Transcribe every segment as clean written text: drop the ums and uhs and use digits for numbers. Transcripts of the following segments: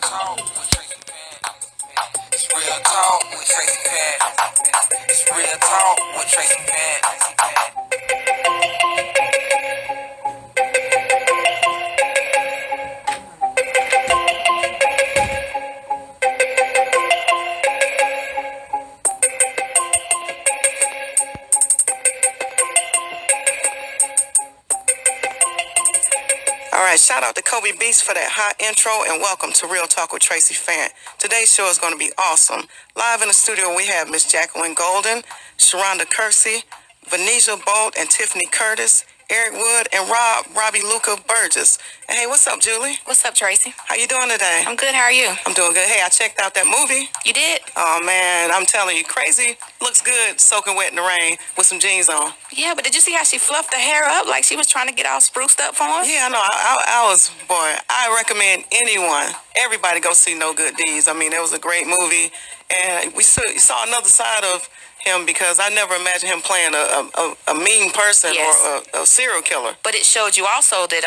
talk with Traci Fant. It's real talk with Traci Fant. It's real talk with Traci Fant. All right, shout out to Kobe Beast for that hot intro, and welcome to Real Talk with Traci Fant. Today's show is going to be awesome. Live in the studio, we have Miss Jacqueline Golden, Sharhonda Kirksey, Vanessia and Tiffanee Curtis, Eric Wood, and Rob Robbieluca Burgess. And hey, what's up, Julie? What's up, Traci? How you doing today? I'm good. How are you? I'm doing good. Hey, I checked out that movie. You did? Oh, man, I'm telling you, crazy looks good soaking wet in the rain with some jeans on. Yeah, but did you see how she fluffed her hair up like she was trying to get all spruced up for him? Yeah, I know. I recommend everybody go see No Good Deeds. I mean, it was a great movie, and we saw another side of him because I never imagined him playing a mean person. Yes. Or a serial killer. But it showed you also that,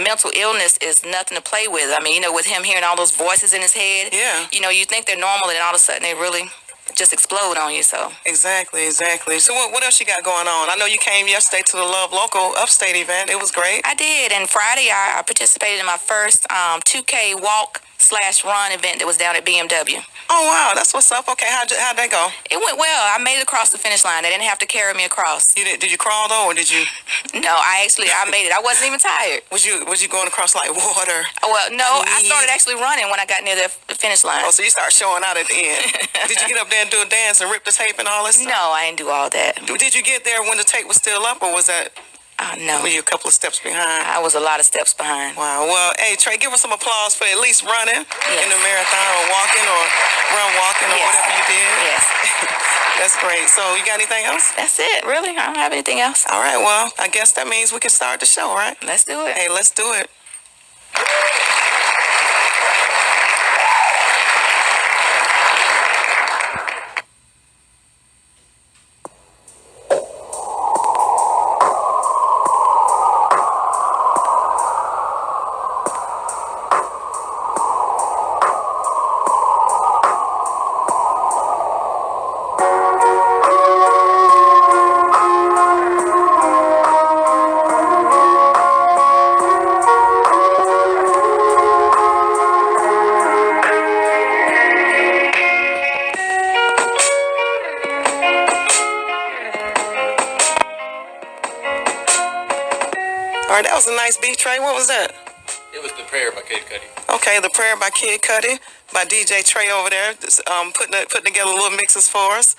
mental illness is nothing to play with. I mean, with him hearing all those voices in his head. Yeah. You think they're normal, and all of a sudden they really just explode on you. So Exactly. So what else you got going on? I know you came yesterday to the Love Local Upstate event. It was great. I did, and Friday I participated in my first 2K walk/run event that was down at BMW. Oh, wow, that's what's up. Okay, how'd that go? It went well. I made it across the finish line. They didn't have to carry me across. Did you crawl though, or did you? No, I made it. I wasn't even tired. Was you going across like water? Well, no, I started actually running when I got near the finish line. Oh, so you started showing out at the end. Did you get up there and do a dance and rip the tape and all that stuff? No, I didn't do all that. Did you get there when the tape was still up, or was that? No. Were you a couple of steps behind? I was a lot of steps behind. Wow. Well, hey, Trey, give us some applause for at least running in the marathon or walking or walking or whatever you did. Yes. That's great. So you got anything else? That's it, really. I don't have anything else. All right. Well, I guess that means we can start the show, right? Let's do it. Hey, let's do it. All right, that was a nice beat, Trey. What was that? It was The Prayer by Kid Cudi. Okay, The Prayer by Kid Cudi, by DJ Trey over there, just, putting together little mixes for us.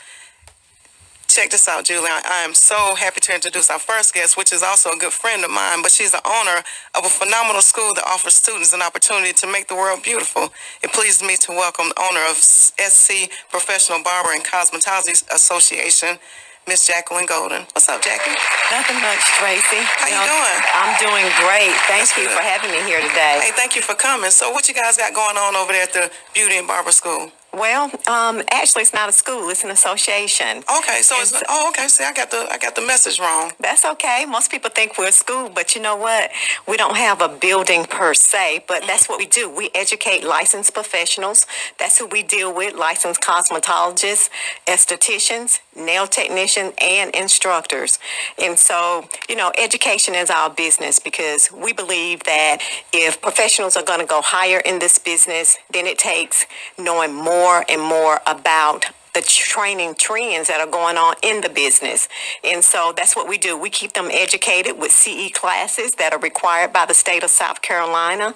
Check this out, Julie. I am so happy to introduce our first guest, which is also a good friend of mine, but she's the owner of a phenomenal school that offers students an opportunity to make the world beautiful. It pleases me to welcome the owner of SC Professional Barber and Cosmetology Association, Miss Jacqueline Golden. What's up, Jackie? Nothing much, Traci. How you doing? I'm doing great. Thank you for having me here today. Hey, thank you for coming. So what you guys got going on over there at the Beauty and Barber School? Well, actually, it's not a school; it's an association. Okay, so it's okay. See, I got the message wrong. That's okay. Most people think we're a school, but you know what? We don't have a building per se, but that's what we do. We educate licensed professionals. That's who we deal with: licensed cosmetologists, estheticians, nail technicians, and instructors. And so, education is our business because we believe that if professionals are going to go higher in this business, then it takes knowing more and more about the training trends that are going on in the business. And so that's what we do. We keep them educated with CE classes that are required by the state of South Carolina.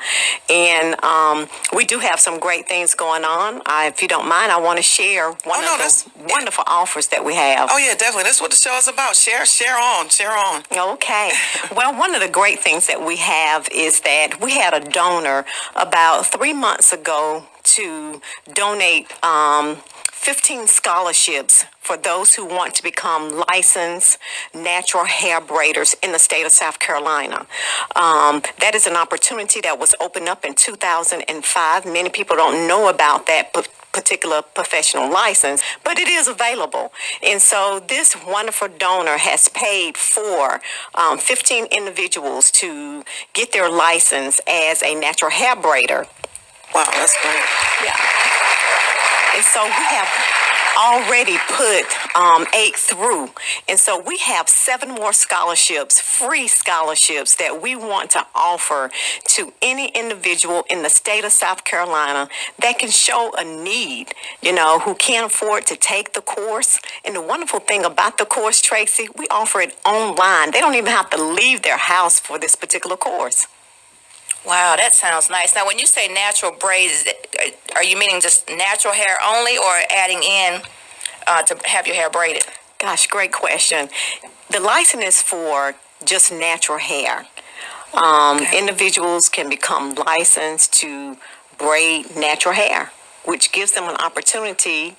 And we do have some great things going on. If you don't mind, I want to share one of the wonderful offers that we have. Oh, yeah, definitely. That's what the show is about. Share on. Okay. Well, one of the great things that we have is that we had a donor about 3 months ago to donate 15 scholarships for those who want to become licensed natural hair braiders in the state of South Carolina. That is an opportunity that was opened up in 2005. Many people don't know about that particular professional license, but it is available. And so this wonderful donor has paid for 15 individuals to get their license as a natural hair braider. Wow, that's great. Yeah. And so we have already put 8 through. And so we have 7 more scholarships, free scholarships that we want to offer to any individual in the state of South Carolina that can show a need, who can't afford to take the course. And the wonderful thing about the course, Tracy, we offer it online. They don't even have to leave their house for this particular course. Wow, that sounds nice. Now, when you say natural braids, are you meaning just natural hair only, or adding in to have your hair braided? Gosh, great question. The license is for just natural hair. Individuals can become licensed to braid natural hair, which gives them an opportunity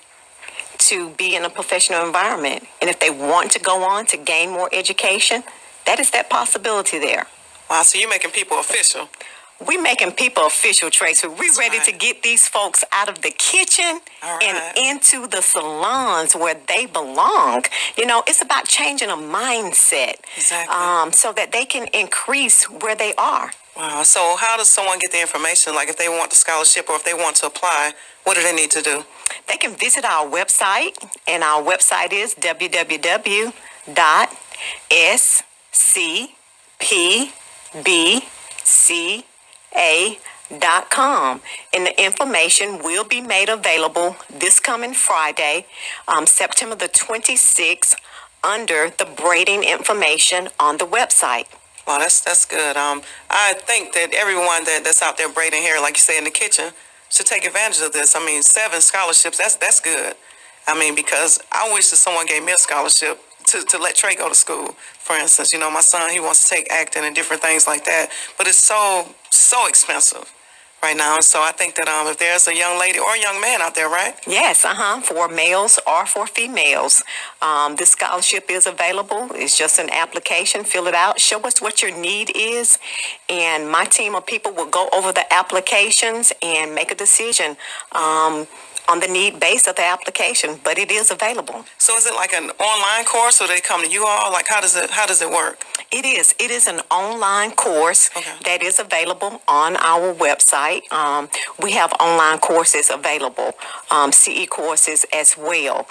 to be in a professional environment. And if they want to go on to gain more education, that is that possibility there. Wow, so you're making people official. We making people official, Tracy. We ready to get these folks out of the kitchen and into the salons where they belong. It's about changing a mindset. Exactly. So that they can increase where they are. Wow. So how does someone get the information? Like if they want the scholarship or if they want to apply, what do they need to do? They can visit our website, and our website is www.scpbca.com, and the information will be made available this coming Friday, September the 26th, under the braiding information on the website. Wow, that's good. I think that everyone that's out there braiding hair, like you say, in the kitchen, should take advantage of this. 7 scholarships, that's good. Because I wish that someone gave me a scholarship to let Trey go to school, for instance. My son, he wants to take acting and different things like that, but it's so expensive right now. And so I think that if there's a young lady or a young man out there, right? Yes, for males or for females. This scholarship is available. It's just an application. Fill it out. Show us what your need is. And my team of people will go over the applications and make a decision on the need base of the application. But it is available. So is it like an online course, or they come to you all? Like how does it work? It is. It is an online course that is available on our website. We have online courses available, CE courses as well.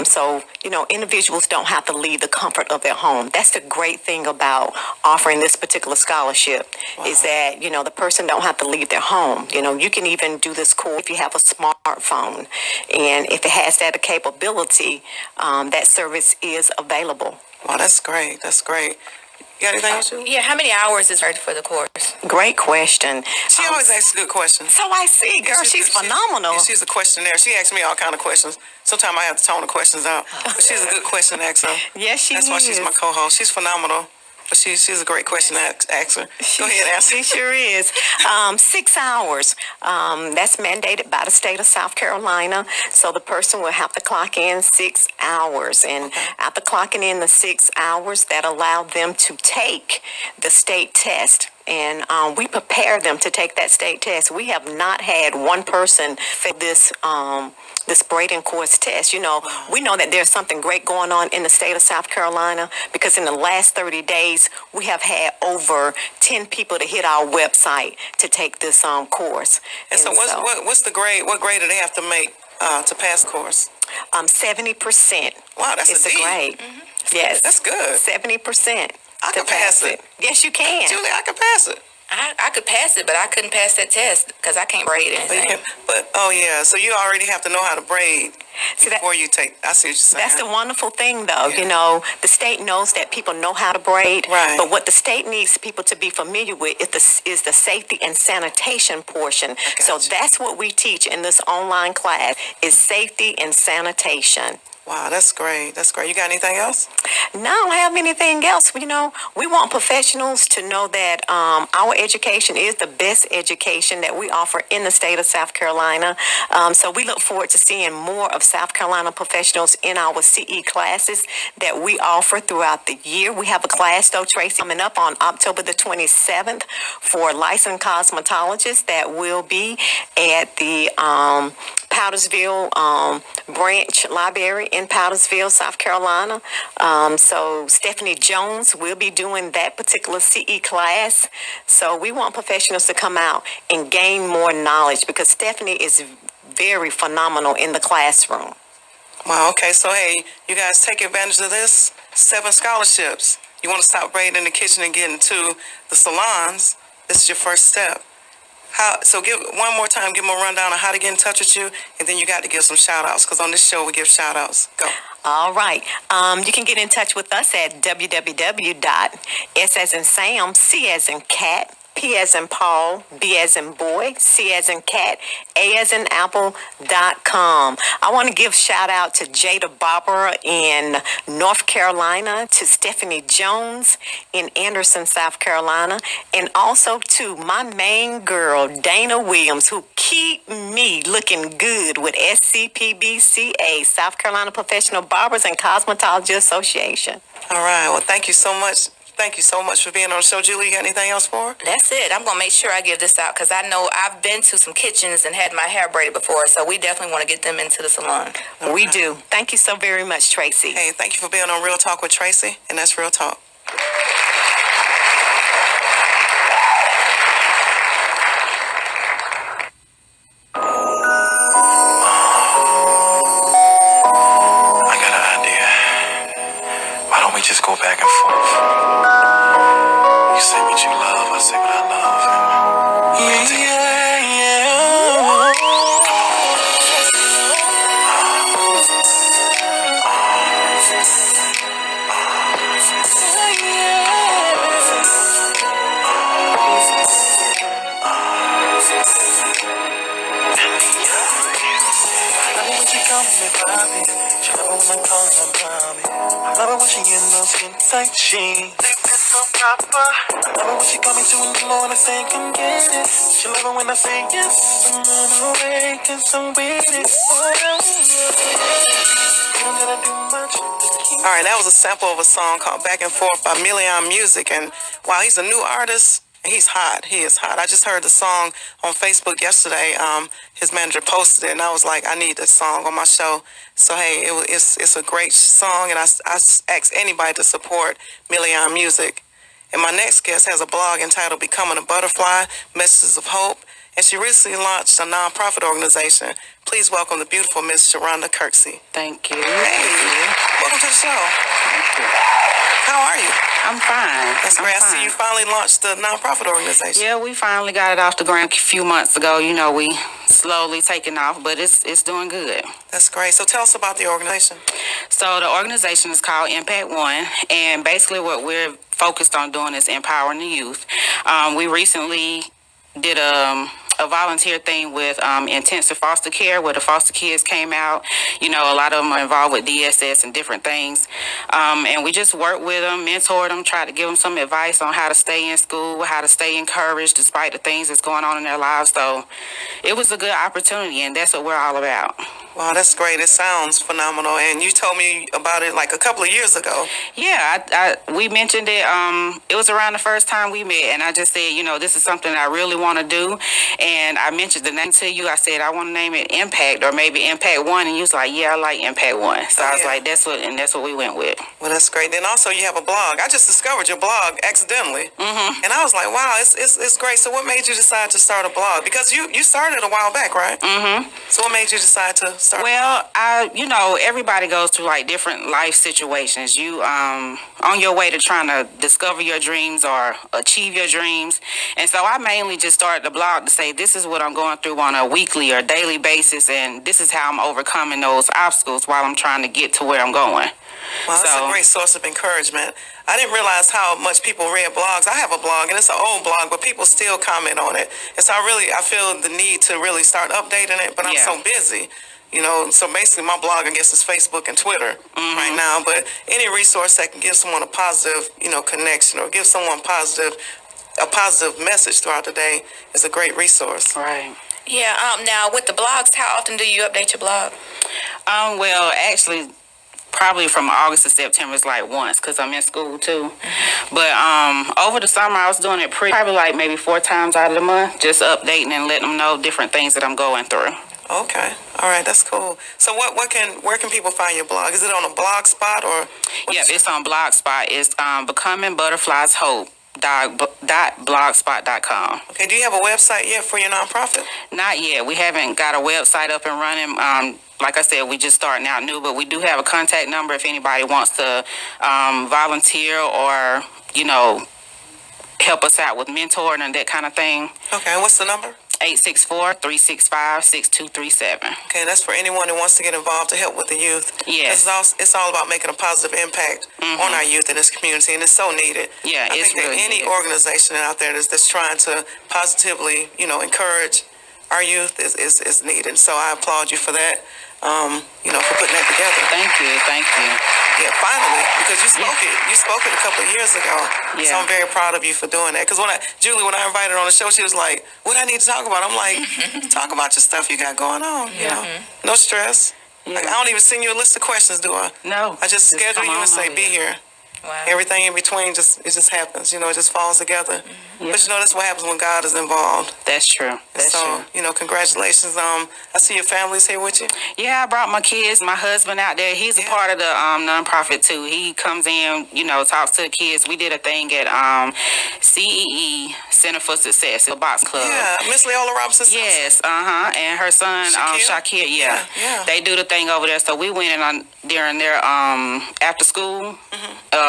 So, individuals don't have to leave the comfort of their home. That's the great thing about offering this particular scholarship is that, the person don't have to leave their home. You can even do this course if you have a smartphone. And if it has that capability, that service is available. Wow, that's great. That's great. You got anything else? Yeah, how many hours is for the course? Great question. She always asks good questions. So I see, girl, she's phenomenal. She's a questionnaire. She asks me all kind of questions. Sometimes I have to tone the questions out. But she's a good question axer. Yes, she is. That's why she's my co-host. She's phenomenal. But she's a great question axer. Go ahead, ask. She sure is. 6 hours. That's mandated by the state of South Carolina. So the person will have to clock in 6 hours. And after clocking in the 6 hours, that allowed them to take the state test. And we prepare them to take that state test. We have not had one person for this braiding course test. We know that there's something great going on in the state of South Carolina, because in the last 30 days, we have had over 10 people to hit our website to take this course. And so what's the grade? What grade do they have to make to pass the course? 70%. Wow, that's is a D. the grade. Yes. That's good. 70%. I can pass it. Yes, you can. Julie, I can pass it. I could pass it, but I couldn't pass that test because I can't braid anything. So you already have to know how to braid before you take. I see what you're saying. That's the wonderful thing, though. The state knows that people know how to braid, right. But what the state needs people to be familiar with is the safety and sanitation portion. So that's what we teach in this online class is safety and sanitation. Wow, that's great. That's great. You got anything else? No, I don't have anything else. We want professionals to know that our education is the best education that we offer in the state of South Carolina. So we look forward to seeing more of South Carolina professionals in our CE classes that we offer throughout the year. We have a class, though, Tracy, coming up on October the 27th for licensed cosmetologists that will be at the Powdersville Branch Library in Powdersville, South Carolina. So Stephanie Jones will be doing that particular CE class. So we want professionals to come out and gain more knowledge because Stephanie is very phenomenal in the classroom. Wow, okay, so hey, you guys take advantage of this. 7 scholarships. You want to stop braiding in the kitchen and get into the salons. This is your first step. So give one more time, give them a rundown on how to get in touch with you, and then you got to give some shout outs because on this show we give shout outs. Go. All right. You can get in touch with us at www.s as in Sam, C as in cat, P as in Paul, B as in boy, C as in cat, A as in apple.com. I want to give shout out to Jada Barber in North Carolina, to Stephanie Jones in Anderson, South Carolina, and also to my main girl, Dana Williams, who keep me looking good with SCPBCA, South Carolina Professional Barbers and Cosmetology Association. All right, well, thank you so much. Thank you so much for being on the show. Julie, you got anything else for her? That's it. I'm going to make sure I give this out because I know I've been to some kitchens and had my hair braided before, so we definitely want to get them into the salon. We do. Thank you so very much, Traci. Hey, thank you for being on Real Talk with Traci, and that's Real Talk. I got an idea. Why don't we just go back and forth? You say what you love, I say what I love. I love it when she in those skin tight jeans. They fit so proper. I love it when she call me 2 in the morning saying come get it. She love it when I say yes. I'm on my way 'cause I'm with it. You don't gotta do much. All right, that was a sample of a song called Back and Forth by Million Music, and while he's a new artist, he's hot. He is hot. I just heard the song on Facebook yesterday. His manager posted it, and I was like, I need this song on my show. So, hey, it's a great song, and I ask anybody to support Million Music. And my next guest has a blog entitled Becoming a Butterfly, Messages of Hope, and she recently launched a nonprofit organization. Please welcome the beautiful Miss Sharhonda Kirksey. Thank you. Hey, welcome to the show. Thank you. How are you? I'm fine. That's great. I see you finally launched the nonprofit organization. Yeah, we finally got it off the ground a few months ago. You know, we slowly taking off, but it's doing good. That's great. So tell us about the organization. So the organization is called Impact One, and basically what we're focused on doing is empowering the youth. We recently did a volunteer thing with intensive foster care where the foster kids came out. You know, a lot of them are involved with DSS and different things. And we just worked with them, mentored them, tried to give them some advice on how to stay in school, how to stay encouraged despite the things that's going on in their lives. So it was a good opportunity, and that's what we're all about. Wow, that's great. It sounds phenomenal. And you told me about it like a couple of years ago. Yeah, we mentioned it. It was around the first time we met, and I just said, you know, this is something I really want to do. And I mentioned the name to you. I said, I want to name it Impact or maybe Impact One. And you was like, yeah, I like Impact One. So I was like, that's what we went with. Well, that's great. Then also you have a blog. I just discovered your blog accidentally. Mm-hmm. And I was like, wow, it's great. So what made you decide to start a blog? Because you started a while back, right? Mm-hmm. So what made you decide to start? Well, everybody goes through like different life situations. You on your way to trying to discover your dreams or achieve your dreams. And so I mainly just started the blog to say, this is what I'm going through on a weekly or daily basis, and this is how I'm overcoming those obstacles while I'm trying to get to where I'm going. Well, that's a great source of encouragement. I didn't realize how much people read blogs. I have a blog, and it's an old blog, but people still comment on it. And so I feel the need to really start updating it, but I'm so busy. You know, so basically my blog, I guess, is Facebook and Twitter right now. But any resource that can give someone a positive, connection or give someone a positive message throughout the day is a great resource. Right. Yeah. Now with the blogs, how often do you update your blog? Well, actually, probably from August to September is like once because I'm in school too. But over the summer I was doing it probably like maybe 4 times out of the month, just updating and letting them know different things that I'm going through. Okay. All right. That's cool. So where can people find your blog? Is it on a blog spot or? Yep, it's on Blogspot. It's Becoming Butterflies Hope. .blogspot.com. Okay. Do you have a website yet for your nonprofit? Not yet. We haven't got a website up and running. Like I said, we just starting out new, but we do have a contact number if anybody wants to volunteer or, help us out with mentoring and that kind of thing. Okay. And what's the number? 864-365-6237. Okay, that's for anyone who wants to get involved to help with the youth. Yes. It's all about making a positive impact on our youth in this community, and it's so needed. Yeah, I it's think really that any needed. organization out there that's trying to positively, encourage our youth is needed. So I applaud you for that. For putting that together. Thank you. Yeah, finally, because you spoke it a couple of years ago. Yeah. So I'm very proud of you for doing that. Because when I invited her on the show, she was like, "What I need to talk about?" I'm like, "Talk about your stuff you got going on. No stress. Yeah. Like, I don't even send you a list of questions, do I? No. I just schedule come you and on say, over. be here. Wow. Everything in between just happens. It just falls together. Yeah. But that's what happens when God is involved. That's true. That's So true. Congratulations. I see your family's here with you. Yeah, I brought my kids, my husband out there. He's a part of the nonprofit too. He comes in, talks to the kids. We did a thing at CEE, Center for Success, a box club. Yeah, Miss Leola Robinson. Yes, and her son Shakir. Yeah, they do the thing over there. So we went in during their after school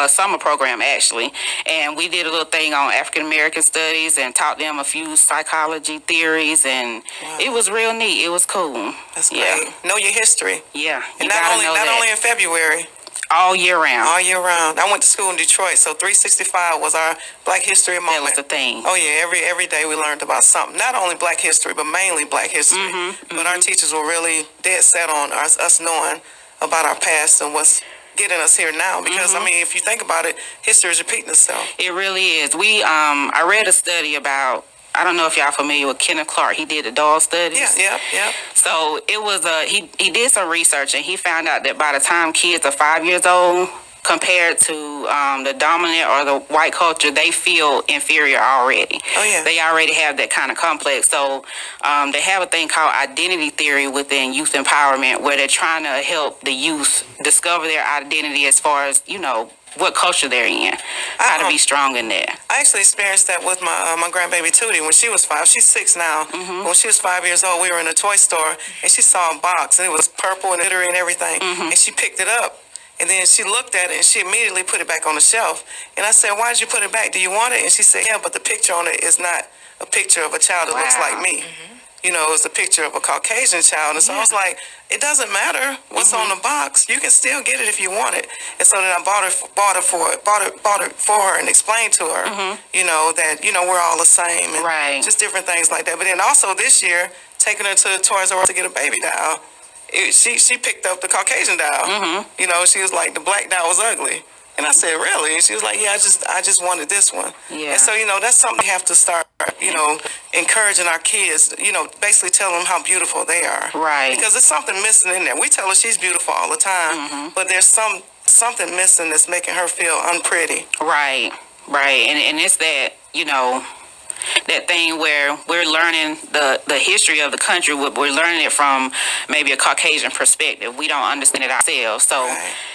summer program actually, and we did a little thing on African American studies and taught them a few psychology theories, and it was real neat. It was cool. That's great. Know your history. Yeah, And not only in February. all year round. All year round. I went to school in Detroit, so 365 was our Black History moment. That was the thing. Oh yeah, every day we learned about something. Not only Black history, but mainly Black history. But our teachers were really dead set on us knowing about our past and what's getting us here now. Because if you think about it, history is repeating itself. It really is. I read a study about, I don't know if y'all familiar with Kenneth Clark. He did the dog studies. Yeah. So it was he did some research, and he found out that by the time kids are 5 years old, compared to the dominant or the white culture, they feel inferior already. Oh yeah. They already have that kind of complex. So they have a thing called identity theory within youth empowerment, where they're trying to help the youth discover their identity as far as, what culture they're in, how to be strong in that. I actually experienced that with my grandbaby Tootie when she was 5. She's 6 now. When she was 5 years old, we were in a toy store and she saw a box and it was purple and glittery and everything, and she picked it up. And then she looked at it and she immediately put it back on the shelf. And I said, "Why did you put it back? Do you want it?" And she said, "Yeah, but the picture on it is not a picture of a child that looks like me. It's a picture of a Caucasian child." And so I was like, it doesn't matter what's on the box. You can still get it if you want it. And so then I bought it for her and explained to her, that, we're all the same. And Right. just different things like that. But then also this year, taking her to Toys R Us to get a baby doll, she picked up the Caucasian doll. She was like, the black doll was ugly. And I said, "Really?" And she was like, "Yeah, I just wanted this one." Yeah. And so, that's something we have to start, encouraging our kids, basically telling them how beautiful they are. Right. Because there's something missing in there. We tell her she's beautiful all the time, but there's something missing that's making her feel unpretty. Right. And it's that, that thing where we're learning the history of the country. We're learning it from maybe a Caucasian perspective. We don't understand it ourselves. So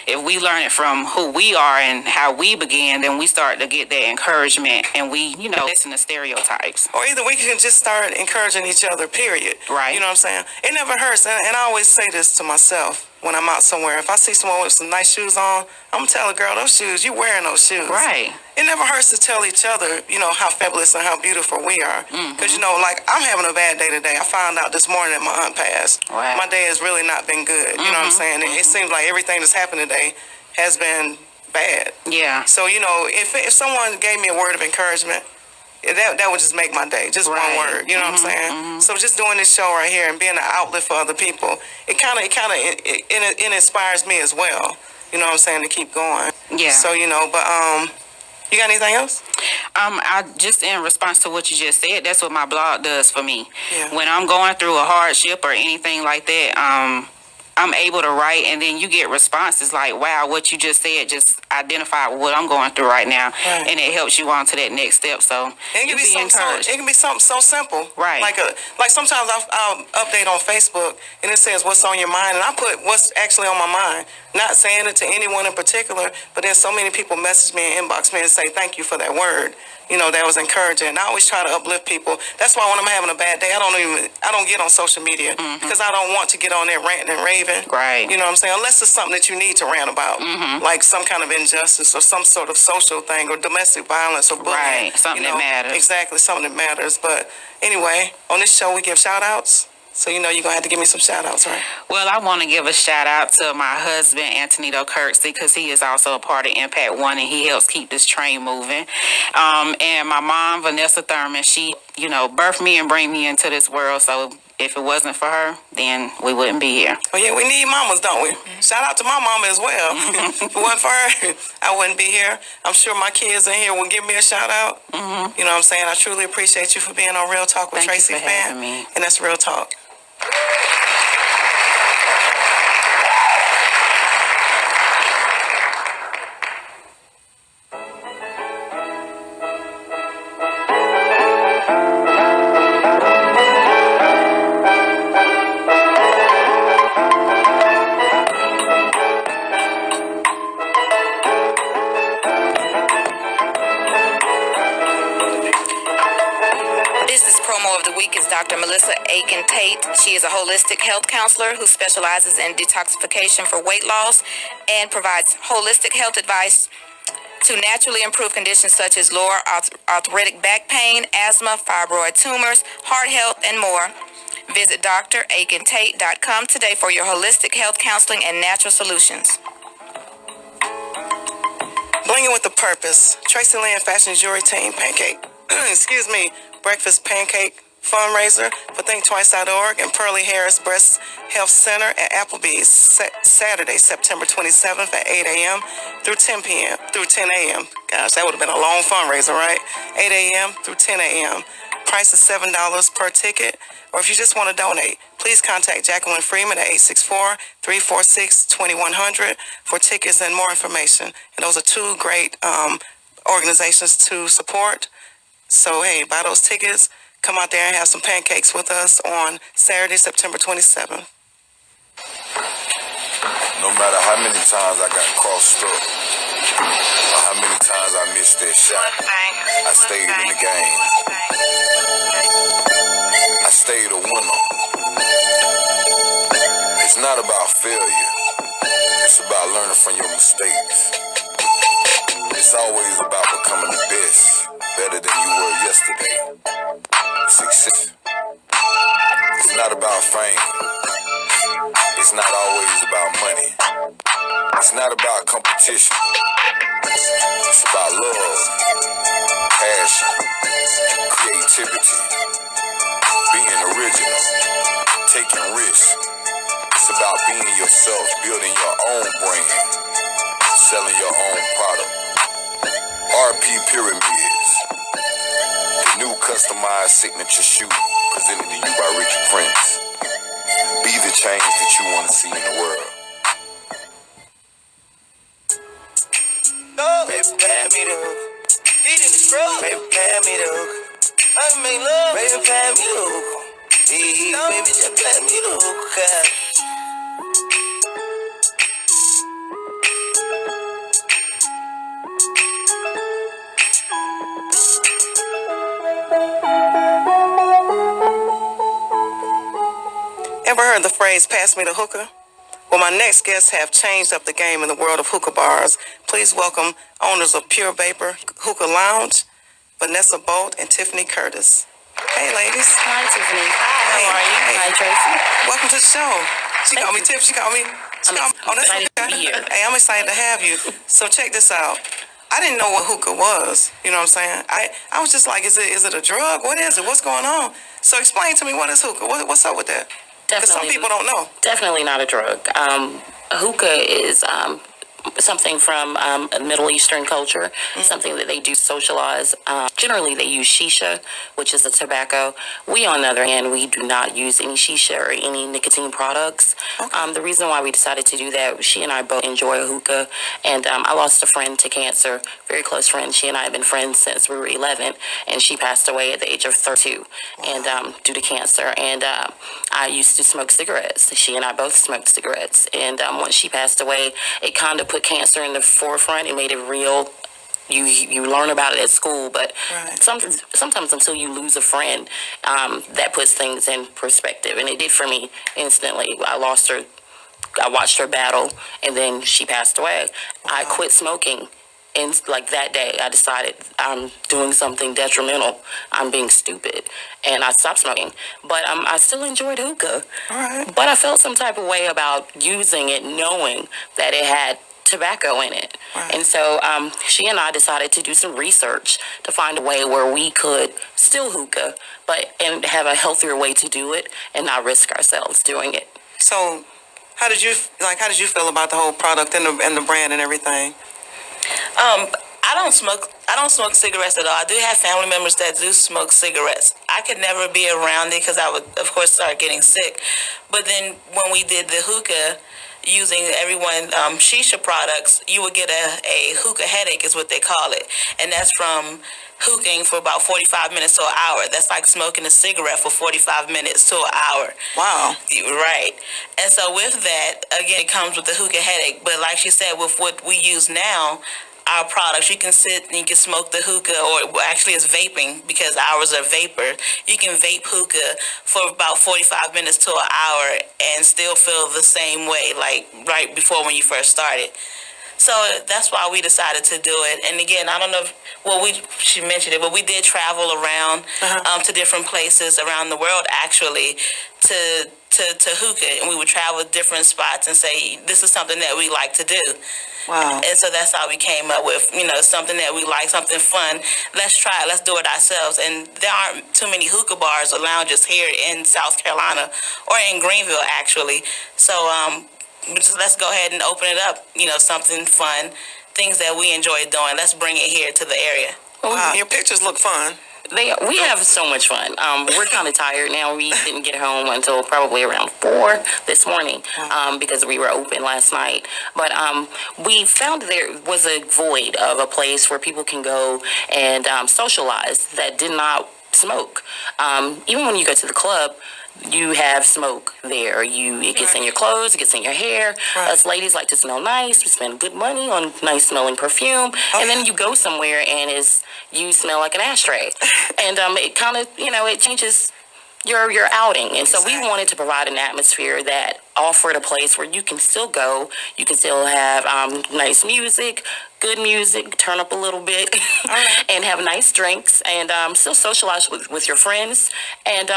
if we learn it from who we are and how we began, then we start to get that encouragement, and we, listen to stereotypes. Or either we can just start encouraging each other, period. Right. You know what I'm saying? It never hurts. And I always say this to myself when I'm out somewhere. If I see someone with some nice shoes on, I'm going to tell a girl, "Those shoes, you wearing those shoes." Right. It never hurts to tell each other, how fabulous and how beautiful we are. Because, like, I'm having a bad day today. I found out this morning that my aunt passed. Right. My day has really not been good. You know what I'm saying? It seems like everything that's happened today has been bad. Yeah. So, if someone gave me a word of encouragement, that would just make my day. Just one word. You know what I'm saying? So just doing this show right here and being an outlet for other people, it inspires me as well. You know what I'm saying? To keep going. Yeah. So, but you got anything else? I just, in response to what you just said, that's what my blog does for me. Yeah. When I'm going through a hardship or anything like that, I'm able to write, and then you get responses like, "Wow, what you just said just identified what I'm going through right now, Right. and it helps you on to that next step. So It can be something. It can be something so simple, Right. Like sometimes I'll update on Facebook and it says what's on your mind, and I put what's actually on my mind. Not saying it to anyone in particular, but then so many people message me and inbox me and say thank you for that word. That was encouraging. And I always try to uplift people. That's why when I'm having a bad day, I don't get on social media because I don't want to get on there ranting and raving. Right. You know what I'm saying? Unless it's something that you need to rant about, like some kind of injustice or some sort of social thing or domestic violence or bullying. Right. Something that matters. Exactly, something that matters. But anyway, on this show we give shout outs. So you're going to have to give me some shout outs, right? Well, I want to give a shout out to my husband, Antonito Kirksey, because he is also a part of Impact One, and he helps keep this train moving. And my mom, Vanessia Thurman, she, birthed me and bring me into this world. So if it wasn't for her, then we wouldn't be here. Oh, yeah, we need mamas, don't we? Shout out to my mama as well. If it wasn't for her, I wouldn't be here. I'm sure my kids in here will give me a shout out. You know what I'm saying? I truly appreciate you for being on Real Talk with Thank Traci you for having Fant. me. And that's Real Talk. Business promo of the week is Dr. Melissa Aiken Tate. She is a holistic health counselor who specializes in detoxification for weight loss and provides holistic health advice to naturally improve conditions such as lower arthritic back pain, asthma, fibroid tumors, heart health, and more. Visit draikentate.com today for your holistic health counseling and natural solutions. Blinging with a purpose. Traci Lynn Fashion Jewelry Team Pancake. Excuse me. Breakfast pancake fundraiser for ThinkTwice.org and Pearlie Harris Breast Health Center at Applebee's Saturday, September 27th at 8 a.m. through 10 a.m. Gosh, that would have been a long fundraiser, right? 8 a.m. through 10 a.m. Price is $7 per ticket. Or if you just want to donate, please contact Jacqueline Freeman at 864-346-2100 for tickets and more information. And those are two great organizations to support. So, hey, buy those tickets. Come out there and have some pancakes with us on Saturday, September 27th. No matter how many times I got crossed up, or how many times I missed that shot, I stayed in the game. I stayed a winner. It's not about failure. It's about learning from your mistakes. It's always about becoming the best, better than you were yesterday. Success. It's not about fame. It's not always about money. It's not about competition. It's about love, passion, creativity, being original, taking risks. It's about being yourself, building your own brand, selling your own product. RP Pyramids, the new customized signature shoe presented to you by Ricky Prince. Be the change that you want to see in the world. Baby, pat me the hook. Eat in the scrub. Baby, pat me the hook. I make love. Baby, pat me the hook. Baby, just pat me the hook. Ever heard the phrase, pass me the hookah? Well, my next guests have changed up the game in the world of hookah bars. Please welcome owners of Pure Vapor Hookah Lounge, Vanessa Bolt and Tiffanee Curtis. Hey, ladies. Hi, Tiffany. How are you? Hey. Hi, Traci. Welcome to the show. She called me Tiff. I'm excited to be here. Hey, I'm excited to have you. So check this out. I didn't know what hookah was. You know what I'm saying? I was just like, is it a drug? What is it? What's going on? So explain to me, what is hookah? What's up with that? Because some people don't know. Definitely not a drug. Hookah is something from a Middle Eastern culture, something that they do socialize. Generally, they use shisha, which is a tobacco. We, on the other hand, we do not use any shisha or any nicotine products. The reason why we decided to do that, she and I both enjoy hookah, and I lost a friend to cancer, very close friend. She and I have been friends since we were 11, and she passed away at the age of 32, and due to cancer. And I used to smoke cigarettes. She and I both smoked cigarettes, and once she passed away, it kind of put cancer in the forefront. It made it real. You learn about it at school, but sometimes until you lose a friend, that puts things in perspective. And it did for me instantly. I lost her. I watched her battle, and then she passed away. I quit smoking. And like that day, I decided I'm doing something detrimental. I'm being stupid. And I stopped smoking. But I still enjoyed hookah. But I felt some type of way about using it, knowing that it had tobacco in it. And so she and I decided to do some research to find a way where we could still hookah, and have a healthier way to do it and not risk ourselves doing it. So how did you feel about the whole product and the brand and everything? I don't smoke cigarettes at all. I do have family members that do smoke cigarettes. I could never be around it because I would, of course, start getting sick. But then when we did the hookah, using everyone shisha products, you would get a hookah headache is what they call it. And that's from hookahing for about 45 minutes to an hour. That's like smoking a cigarette for 45 minutes to an hour. Wow. Right. And so with that, again, it comes with the hookah headache. But like she said, with what we use now, our products, you can sit and you can smoke the hookah, or actually it's vaping because ours are vapor. You can vape hookah for about 45 minutes to an hour and still feel the same way, like right before when you first started. So that's why we decided to do it. And again, I don't know she mentioned it, but we did travel around to different places around the world actually to hookah, and we would travel to different spots and say, this is something that we like to do. Wow. And so that's how we came up with, something that we like, something fun. Let's try it. Let's do it ourselves. And there aren't too many hookah bars or lounges here in South Carolina or in Greenville, actually. So let's go ahead and open it up, something fun, things that we enjoy doing. Let's bring it here to the area. Wow, your pictures look fun. We have so much fun. We're kind of tired now. We didn't get home until probably around 4 this morning because we were open last night. But we found there was a void of a place where people can go and socialize that did not smoke. Even when you go to the club, you have smoke there. It gets in your clothes, it gets in your hair. Us ladies like to smell nice. We spend good money on nice smelling perfume. And then you go somewhere and you smell like an ashtray. And it kind of, it changes your outing. And so we wanted to provide an atmosphere that offered a place where you can still go. You can still have nice music, good music, turn up a little bit, and have nice drinks, and still socialize with your friends, and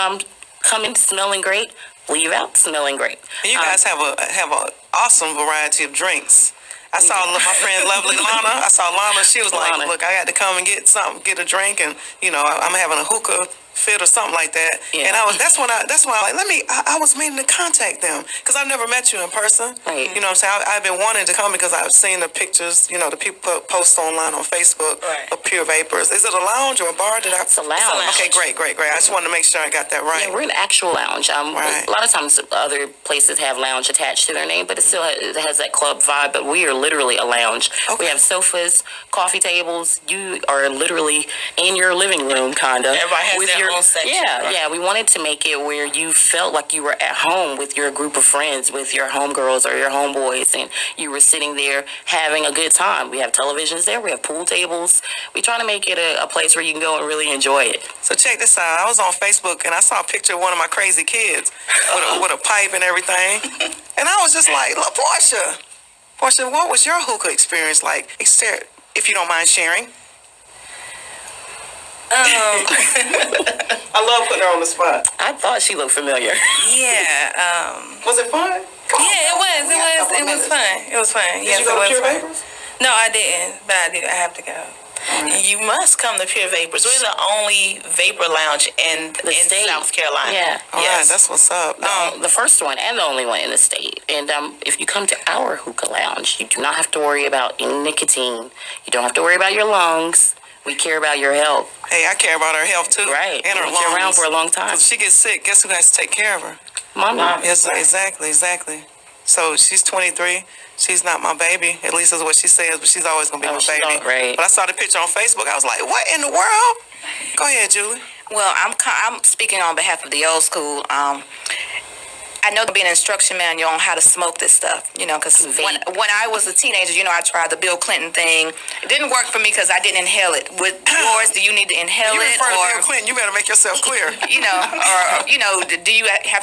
come in smelling great, leave out smelling great. And you guys have a awesome variety of drinks. I saw my friend Lovely Lana. I saw Lana. She was like, look, I got to come and get a drink, and I'm having a hookah fit or something like that. And that's when I I was meaning to contact them because I've never met you in person. Right. You know what I'm saying? I've been wanting to come because I've seen the pictures, the people post online on Facebook of Pure Vapors. Is it a lounge or a bar? It's a lounge. Okay, great. I just wanted to make sure I got that right. Yeah, we're an actual lounge. A lot of times other places have lounge attached to their name, but it still has that club vibe, but we are literally a lounge. We have sofas, coffee tables. You are literally in your living room, kind of. Everybody has their own section. Yeah. We wanted to make it where you felt like you were at home with your group of friends, with your homegirls or your homeboys, and you were sitting there having a good time. We have televisions there. We have pool tables. We try to make it a place where you can go and really enjoy it. So check this out. I was on Facebook and I saw a picture of one of my crazy kids with a pipe and everything. And I was just like, look, Portia, what was your hookah experience like? If you don't mind sharing. I love putting her on the spot. I thought she looked familiar. Yeah. Was it fun? It was fun. It was fun. Did you go to Pure Vapors? No, I didn't, but I have to go. You must come to Pure Vapors. We're the only vapor lounge in state. South Carolina. Yeah. All right, that's what's up. The first one and the only one in the state. And if you come to our hookah lounge, you do not have to worry about any nicotine. You don't have to worry about your lungs. We care about your health. Hey, I care about her health too. Right. And her We've been lungs. around for a long time. If she gets sick, guess who has to take care of her? Mama. Yes, exactly. So she's 23. She's not my baby. At least that's what she says, but she's always going to be my baby. Right. But I saw the picture on Facebook. I was like, what in the world? Go ahead, Julie. Well, I'm speaking on behalf of the old school. I know there'll be an instruction manual on how to smoke this stuff, because when I was a teenager, I tried the Bill Clinton thing. It didn't work for me because I didn't inhale it. With yours, do you need to inhale You it? refer to Bill Clinton, you better make yourself clear. Do you have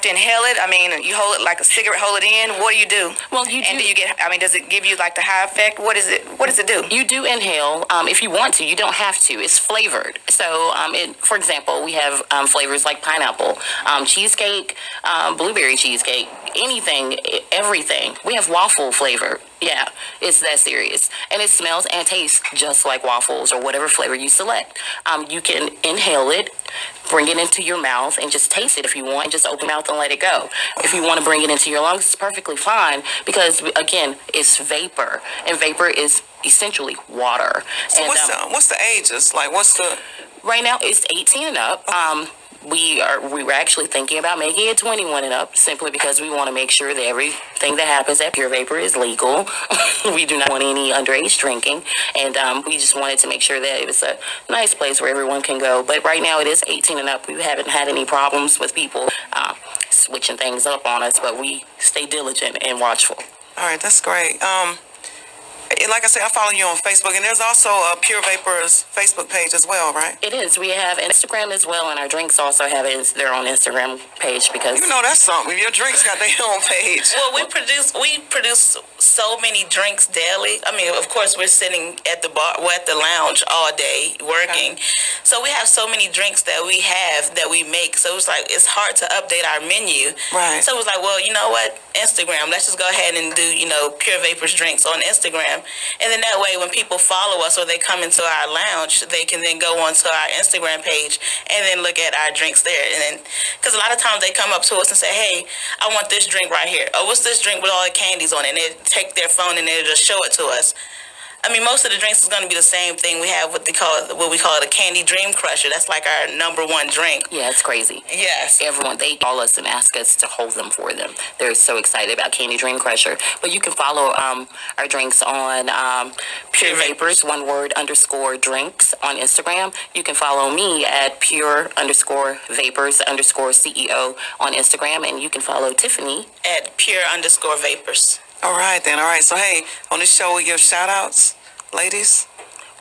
to inhale it? I mean, you hold it like a cigarette, hold it in. What do you do? Well, you do. And does it give you like the high effect? What does it do? You do inhale if you want to. You don't have to. It's flavored. So, for example, we have flavors like pineapple, cheesecake, blueberry cheesecake, anything, everything. We have waffle flavor. Yeah, it's that serious. And it smells and tastes just like waffles or whatever flavor you select. You can inhale it, bring it into your mouth, and just taste it if you want, and just open mouth and let it go. If you want to bring it into your lungs, it's perfectly fine because, again, it's vapor. And vapor is essentially water. So and, what's the ages? Like, right now, it's 18 and up. We were actually thinking about making it 21 and up simply because we want to make sure that everything that happens at Pure Vapor is legal. We do not want any underage drinking, and we just wanted to make sure that it was a nice place where everyone can go. But right now it is 18 and up. We haven't had any problems with people switching things up on us, but we stay diligent and watchful. All right, that's great. Like I said, I follow you on Facebook, and there's also a Pure Vapor's Facebook page as well, right? It is. We have Instagram as well, and our drinks also have their own Instagram page because... that's something. Your drinks got their own page. Well, we produce so many drinks daily. I mean, of course, we're sitting at the bar, we're at the lounge all day working. Okay. So we have so many drinks that we make. So it's hard to update our menu. Right. So it was like, well, you know what? Instagram. Let's just go ahead and do, Pure Vapor's drinks on Instagram. And then that way, when people follow us or they come into our lounge, they can then go onto our Instagram page and then look at our drinks there. And then, because a lot of times they come up to us and say, hey, I want this drink right here. Or what's this drink with all the candies on it? And they take their phone and they just show it to us. I mean, most of the drinks is going to be the same thing. We have what we call it a Candy Dream Crusher. That's like our number one drink. Yeah, it's crazy. Yes. Everyone, they call us and ask us to hold them for them. They're so excited about Candy Dream Crusher. But you can follow our drinks on Pure Vapors, one word, _drinks on Instagram. You can follow me at Pure_Vapors_CEO on Instagram. And you can follow Tiffanee at Pure_Vapors. All right, then. All right. So, hey, on this show, we give shout-outs, ladies.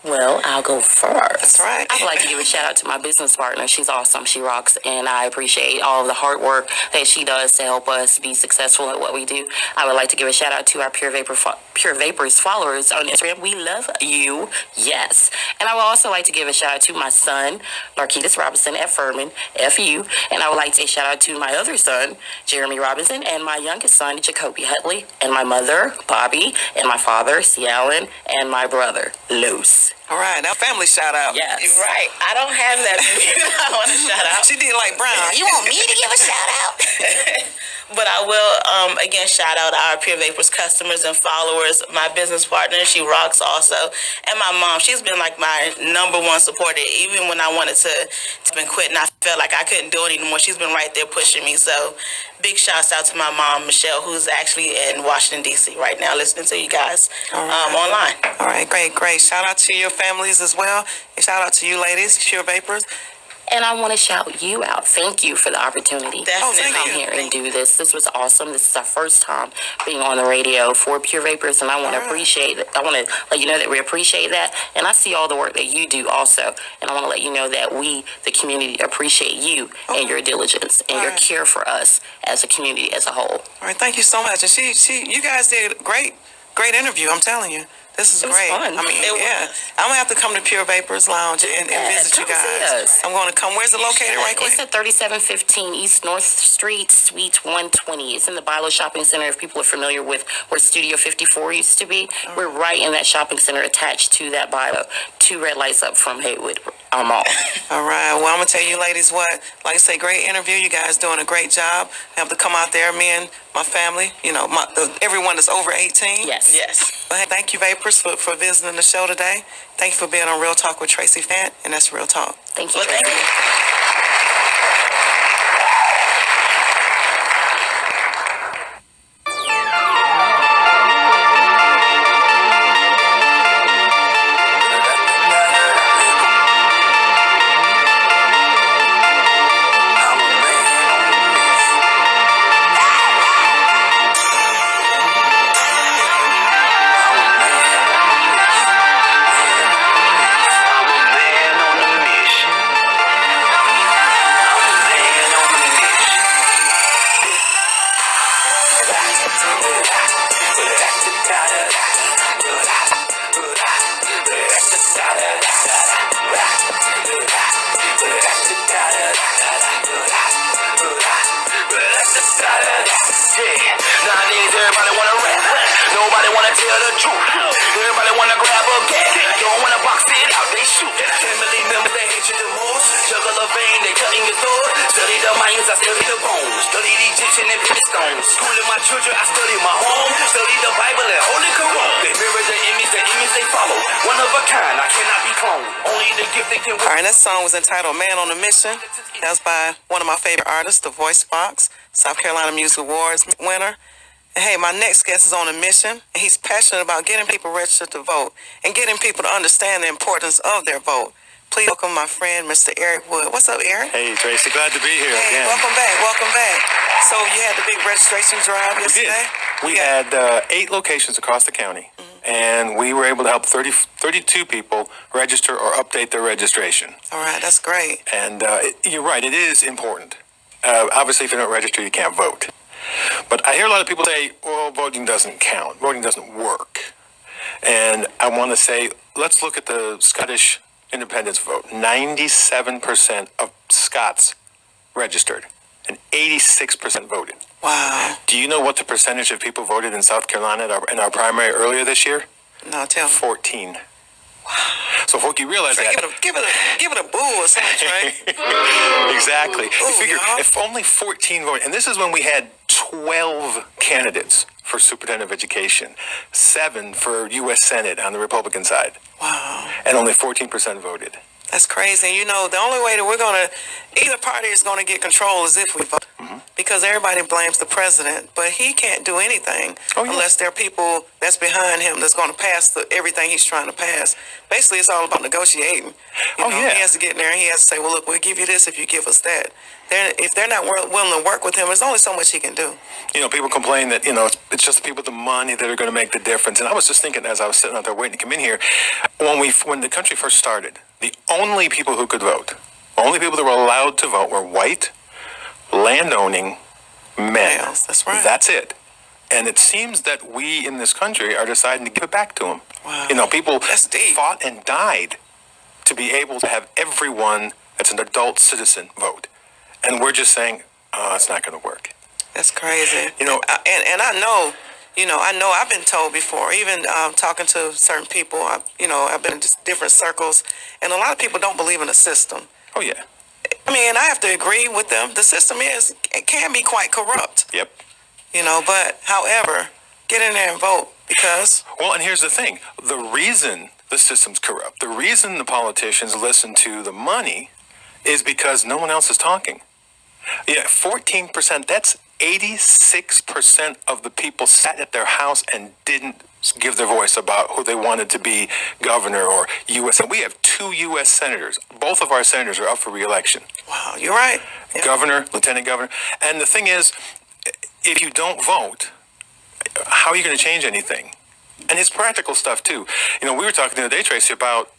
Well, I'll go first. That's right. I would like to give a shout out to my business partner. She's awesome. She rocks, and I appreciate all of the hard work that she does to help us be successful at what we do. I would like to give a shout out to our Pure Vapors followers on Instagram. We love you. Yes. And I would also like to give a shout out to my son, Marquise Robinson at Furman, FU. And I would like to say shout out to my other son, Jeremy Robinson, and my youngest son, Jacoby Hutley, and my mother, Bobby, and my father, C. Allen, and my brother, Luce. All right, now family shout out. Yes. You're right. I don't have that. I want to shout out. She did like Brown. You want me to give a shout out? But I will, again, shout out our Pure Vapors customers and followers. My business partner, she rocks also. And my mom, she's been like my number one supporter. Even when I wanted to quit and I felt like I couldn't do it anymore, she's been right there pushing me. So big shouts out to my mom, Michelle, who's actually in Washington, D.C. right now listening to you guys online. All right, great. Shout out to your families as well. And shout out to you ladies, Pure Vapors. And I want to shout you out. Thank you for the opportunity to come here and do this. This was awesome. This is our first time being on the radio for Pure Vapors, and I want to appreciate it. I want to let you know that we appreciate that, and I see all the work that you do also, and I want to let you know that we, the community, appreciate you and your diligence and your care for us as a community as a whole. All right, thank you so much. And you guys did a great interview. I'm telling you. This is It was great. fun. I mean, It yeah. I'm gonna have to come to Pure Vapors Lounge and visit you come see guys. us. I'm gonna come. Where's it located, right quick? It's at 3715 East North Street, Suite 120. It's in the Bilo Shopping Center. If people are familiar with where Studio 54 used to be, we're right in that shopping center attached to that Bilo. 2 red lights up from Haywood Mall. All right. Well, I'm gonna tell you, ladies, what? Like I say, great interview. You guys doing a great job. I have to come out there, me and my family. You know, everyone that's over 18. Yes. Yes. But hey, thank you, Vapors, for visiting the show today. Thank you for being on Real Talk with Traci Fant, and that's Real Talk. Thank you, Well, thank Tracy. you. Nowadays everybody wanna rap, nobody wanna tell the truth. Everybody wanna grab a gat, don't wanna box it out, they shoot. Family members, they hate you the most. Juggle a vein, they cutting your throat. Study the minds, I study the bones. Study the Egyptian and British stones. Schooling my children, I study my home. Study the Bible and Holy Quran. They mirror the image they follow. One of a kind, I cannot be cloned. Only the gift they can. All right, that song was entitled Man on a Mission. That was by one of my favorite artists, The Voice Box, South Carolina Music Awards winner. And hey, my next guest is on a mission, and he's passionate about getting people registered to vote and getting people to understand the importance of their vote. Please welcome my friend, Mr. Eric Wood. What's up, Eric? Hey, Tracy, glad to be here Hey, again. welcome back. So you had the big registration drive yesterday? We had 8 locations across the county, and we were able to help 32 people register or update their registration. All right, that's great. And you're right, it is important. Obviously, if you don't register, you can't vote. But I hear a lot of people say, well, voting doesn't count. Voting doesn't work. And I want to say, let's look at the Scottish independence vote. 97% of Scots registered and 86% voted. Wow. Do you know what the percentage of people voted in South Carolina in our primary earlier this year? No, tell me. 14. So, folk, you realize Trey, that... give it a boo or something, Trey. Exactly. You figure, yeah. if only 14 voted, and this is when we had 12 candidates for superintendent of education, 7 for U.S. Senate on the Republican side, Wow. and only 14% voted. That's crazy. You know, the only way that we're going to, either party is going to get control is if we vote. Because everybody blames the president, but he can't do anything unless there are people that's behind him that's going to pass everything he's trying to pass. Basically, it's all about negotiating. You know, he has to get in there and he has to say, well, look, we'll give you this if you give us that. If they're not willing to work with him, there's only so much he can do. You know, people complain that, it's just the people with the money that are going to make the difference. And I was just thinking as I was sitting out there waiting to come in here, when the country first started, the only people who could vote, only people that were allowed to vote were white, landowning men. Males, that's right. That's it. And it seems that we in this country are deciding to give it back to them. Wow. You know, people That's deep. fought and died to be able to have everyone that's an adult citizen vote. And we're just saying, oh, it's not going to work. That's crazy. You know, and I know, I've been told before, even talking to certain people, I've been in just different circles, and a lot of people don't believe in the system. Oh, yeah. I mean, I have to agree with them. The system can be quite corrupt. Yep. But however, get in there and vote because. Well, and here's the thing. The reason the system's corrupt, the reason the politicians listen to the money is because no one else is talking. Yeah, 14%, that's 86% of the people sat at their house and didn't give their voice about who they wanted to be governor or U.S. And we have 2 U.S. senators. Both of our senators are up for re-election. Wow, you're right. Yeah. Governor, lieutenant governor. And the thing is, if you don't vote, how are you going to change anything? And it's practical stuff, too. We were talking the other day, Tracy, about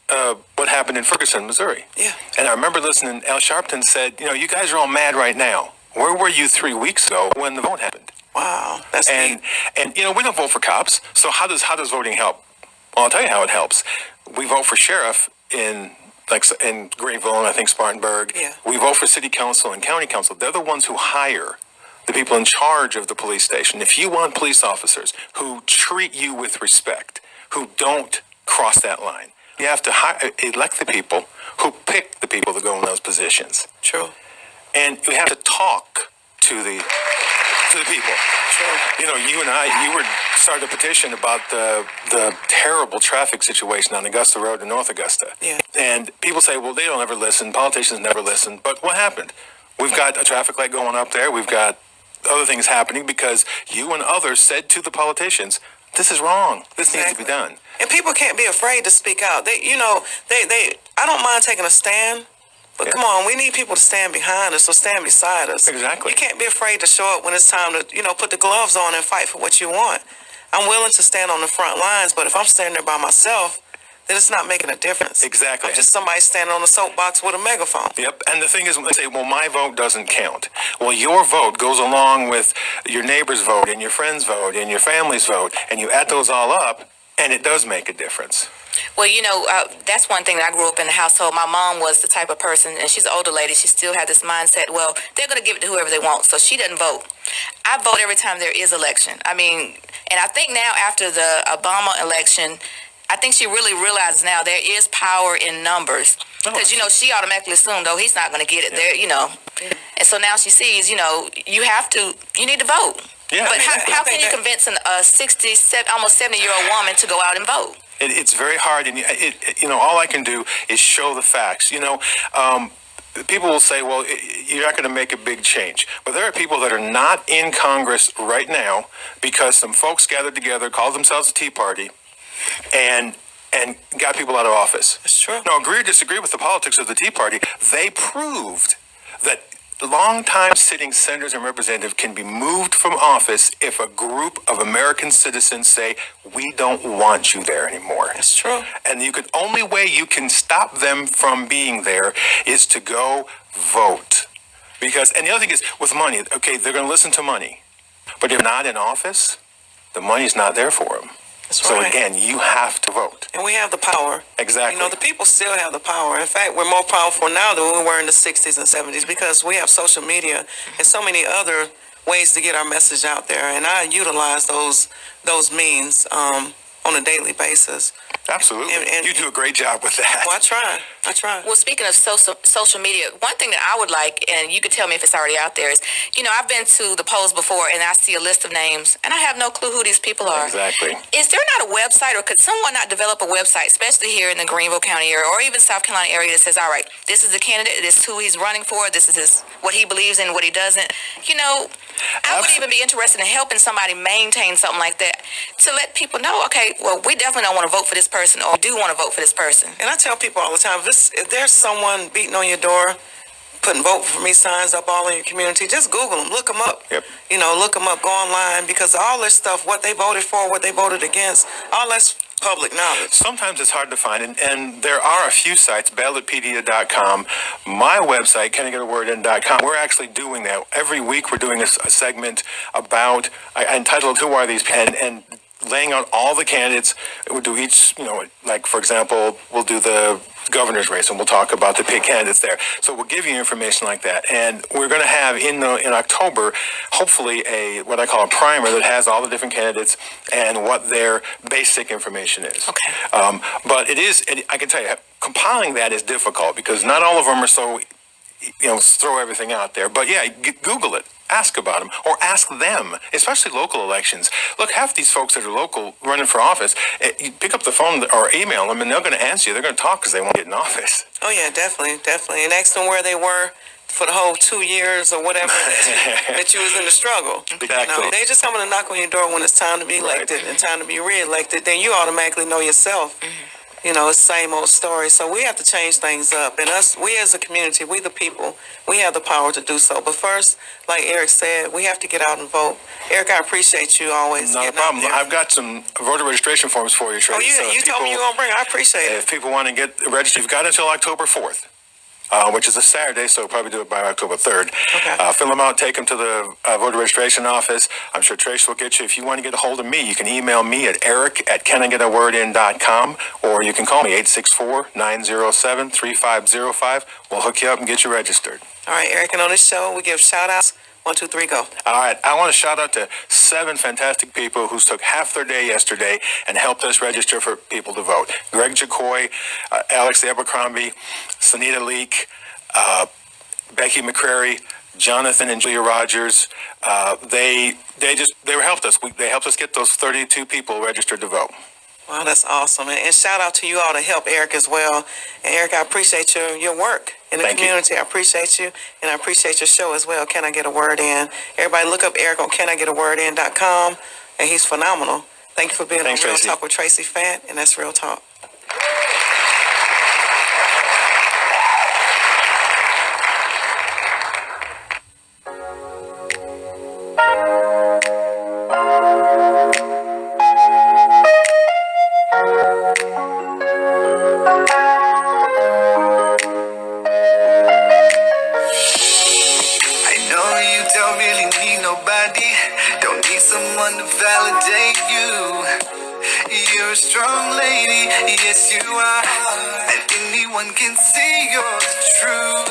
what happened in Ferguson, Missouri. Yeah. And I remember listening, Al Sharpton said, you guys are all mad right now. Where were you 3 weeks ago when the vote happened? Wow, that's neat. And we don't vote for cops. So how does voting help? Well, I'll tell you how it helps. We vote for sheriff in Greenville and I think Spartanburg. Yeah. We vote for city council and county council. They're the ones who hire the people in charge of the police station. If you want police officers who treat you with respect, who don't cross that line, you have to elect the people who pick the people that go in those positions. True. And we have to talk to the people. You know, you and I, started a petition about the terrible traffic situation on Augusta Road in North Augusta. Yeah. And people say, well, they don't ever listen. Politicians never listen. But what happened? We've got a traffic light going up there. We've got other things happening because you and others said to the politicians, this is wrong. This needs to be done. And people can't be afraid to speak out. I don't mind taking a stand. But come on, we need people to stand behind us or stand beside us. Exactly. You can't be afraid to show up when it's time to, put the gloves on and fight for what you want. I'm willing to stand on the front lines, but if I'm standing there by myself, then it's not making a difference. Exactly. I'm just somebody standing on a soapbox with a megaphone. Yep. And the thing is, when they say, well, my vote doesn't count. Well, your vote goes along with your neighbor's vote and your friend's vote and your family's vote, and you add those all up, and it does make a difference. Well, that's one thing that I grew up in the household. My mom was the type of person, and she's an older lady, she still had this mindset, well, they're going to give it to whoever they want, so she doesn't vote. I vote every time there is election. I mean, and I think now after the Obama election, I think she really realizes now there is power in numbers. Because, she automatically assumed, he's not going to get it there, And so now she sees, you need to vote. Yeah, but how can you convince a 67, almost 70-year-old woman to go out and vote? It's very hard, and all I can do is show the facts. People will say, well, you're not going to make a big change. But there are people that are not in Congress right now because some folks gathered together, called themselves a Tea Party, and got people out of office. That's true. Now, agree or disagree with the politics of the Tea Party, they proved that long-time sitting senators and representatives can be moved from office if a group of American citizens say, we don't want you there anymore. That's true. And only way you can stop them from being there is to go vote. And the other thing is, with money, okay, they're going to listen to money. But if not in office, the money's not there for them. That's so right. again, you have to vote. And we have the power. Exactly. The people still have the power. In fact, we're more powerful now than we were in the 60s and 70s because we have social media and so many other ways to get our message out there. And I utilize those means on a daily basis. Absolutely. And you do a great job with that. Well, I try. Well, speaking of social media, one thing that I would like, and you could tell me if it's already out there, is, I've been to the polls before and I see a list of names and I have no clue who these people are. Exactly. Is there not a website, or could someone not develop a website, especially here in the Greenville County area or even South Carolina area, that says, all right, this is the candidate, this is who he's running for, this is what he believes in, what he doesn't. I would even be interested in helping somebody maintain something like that to let people know, okay, well, we definitely don't want to vote for this person, or do want to vote for this person. And I tell people all the time, if there's someone beating on your door, putting vote for me signs up all in your community, just Google them, look them up. Yep. Look them up, go online, because all this stuff, what they voted for, what they voted against, all that's public knowledge. Sometimes it's hard to find, and there are a few sites, ballotpedia.com, my website, canigetaWordin.com. We're actually doing that. Every week we're doing a segment about, I entitled Who Are These People? And laying out all the candidates. We'll do each, for example, we'll do the governor's race and we'll talk about the big candidates there. So we'll give you information like that. And we're going to have in October, hopefully what I call a primer that has all the different candidates and what their basic information is. Okay. But I can tell you, compiling that is difficult because not all of them are so, throw everything out there. But yeah, Google it. Ask about them, or ask them, especially local elections. Look, half these folks that are local running for office, you pick up the phone or email them, and they're going to answer you. They're going to talk because they want to get in office. Oh, yeah, definitely. And ask them where they were for the whole 2 years or whatever that you was in the struggle. Exactly. They just coming to knock on your door when it's time to be elected and time to be re-elected. Then you automatically know yourself. It's the same old story. So we have to change things up. And we as a community, we the people, we have the power to do so. But first, like Eric said, we have to get out and vote. Eric, I appreciate you always. Not a problem. I've got some voter registration forms for you, Traci. Oh, you told me you were going to bring it. I appreciate it. If people want to get registered, you've got until October 4th. which is a Saturday, so we'll probably do it by October 3rd. Okay. Fill them out, take them to the voter registration office. I'm sure Traci will get you. If you want to get a hold of me, you can email me at eric@canIgetAwordin.com, or you can call me 864-907-3505. We'll hook you up and get you registered. All right, Eric, and on this show, we give shout-outs. 1, 2, 3, go. All right, I want to shout out to 7 fantastic people who took half their day yesterday and helped us register for people to vote. Greg Jacoy, Alex Abercrombie, Sunita Leak, Becky McCrary, Jonathan and Julia Rogers. They helped us. They helped us get those 32 people registered to vote. Wow, that's awesome. And shout out to you all to help Eric as well. And Eric, I appreciate your work in the community. I appreciate you, and I appreciate your show as well. Can I Get a Word In? Everybody look up Eric on canigetawordin.com, and he's phenomenal. Thank you for being on Real Traci. Talk with Traci Fant, and that's Real Talk. I know you don't really need nobody, don't need someone to validate you. You're a strong lady, yes you are, and anyone can see you're the truth.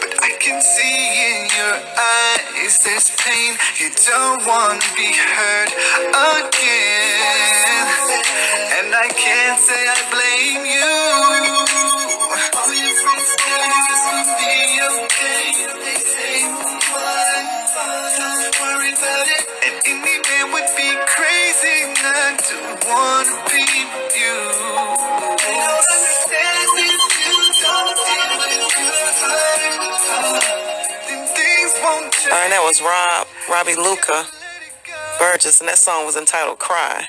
But I can see in your eyes there's pain, you don't want to be hurt again. And I can't say I blame you. All your friends tell you it's gonna be okay. They say move on, don't worry about it. And any man would be crazy not to wanna be with you. They don't understand if you don't deal with your heart. Then things won't change. All right, that was Rob Robbieluca Burgess, and that song was entitled Cry.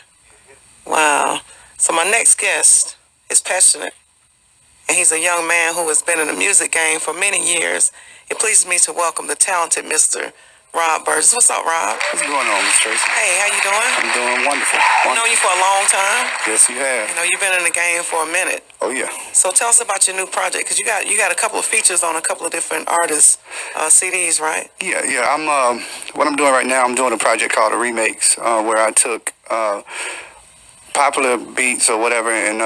Wow. So my next guest is passionate, and he's a young man who has been in the music game for many years. It pleases me to welcome the talented Mr. Rob Burgess. What's up, Rob? What's going on, Miss Traci? Hey, how you doing? I'm doing wonderful. I've known you for a long time. Yes, you have. You know, you've been in the game for a minute. Oh, yeah. So tell us about your new project, because you got a couple of features on a couple of different artists' CDs, right? Yeah. I'm what I'm doing right now. I'm doing a project called a Remakes, where I took popular beats or whatever and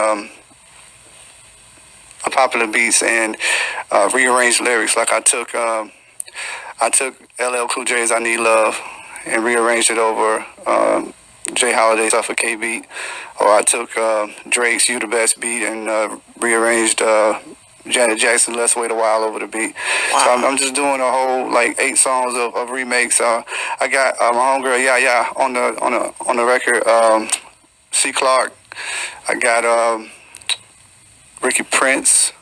rearranged lyrics. Like I took LL Cool J's "I Need Love" and rearranged it over Jay Holiday's "Suffocate" beat, or I took Drake's "You the Best" beat and rearranged Janet Jackson "Let's Wait a While" over the beat. Wow. So I'm just doing a whole 8 songs of remakes. I got my homegirl on the record. C. Clark. I got Ricky Prince.